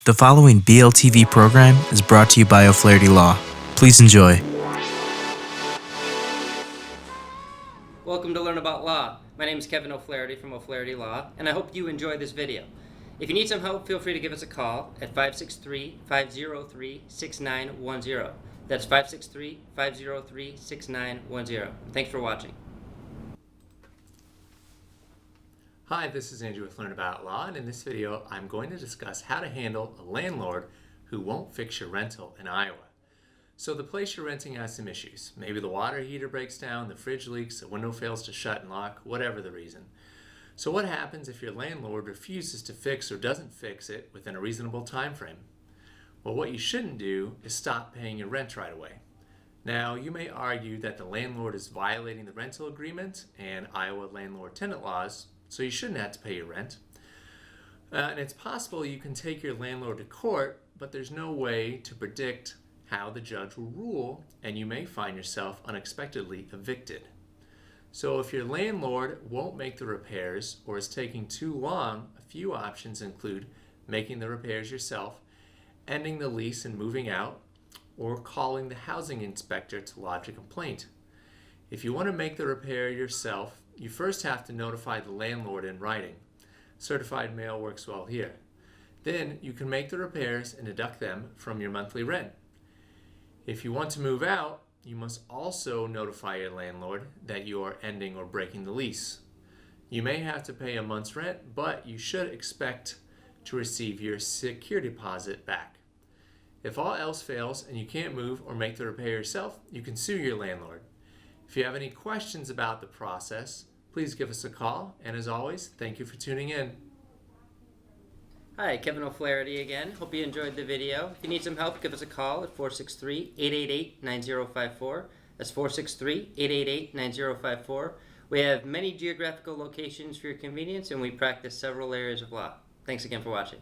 The following BLTV program is brought to you by O'Flaherty Law. Please enjoy. Welcome to Learn About Law. My name is Kevin O'Flaherty from O'Flaherty Law, and I hope you enjoy this video. If you need some help, feel free to give us a call at 563-503-6910. That's 563-503-6910. Thanks for watching. Hi, this is Andrew with Learn About Law, and in this video I'm going to discuss how to handle a landlord who won't fix your rental in Iowa. So the place you're renting has some issues. Maybe the water heater breaks down, the fridge leaks, the window fails to shut and lock, whatever the reason. So what happens if your landlord refuses to fix or doesn't fix it within a reasonable time frame? Well, what you shouldn't do is stop paying your rent right away. Now, you may argue that the landlord is violating the rental agreement and Iowa landlord-tenant laws, so you shouldn't have to pay your rent. And it's possible you can take your landlord to court, but there's no way to predict how the judge will rule, and you may find yourself unexpectedly evicted. So if your landlord won't make the repairs or is taking too long, a few options include making the repairs yourself, ending the lease and moving out, or calling the housing inspector to lodge a complaint. If you want to make the repair yourself, you first have to notify the landlord in writing. Certified mail works well here. Then you can make the repairs and deduct them from your monthly rent. If you want to move out, you must also notify your landlord that you are ending or breaking the lease. You may have to pay a month's rent, but you should expect to receive your security deposit back. If all else fails and you can't move or make the repair yourself, you can sue your landlord. If you have any questions about the process, please give us a call. And as always, thank you for tuning in. Hi, Kevin O'Flaherty again. Hope you enjoyed the video. If you need some help, give us a call at 463-888-9054. That's 463-888-9054. We have many geographical locations for your convenience, and we practice several areas of law. Thanks again for watching.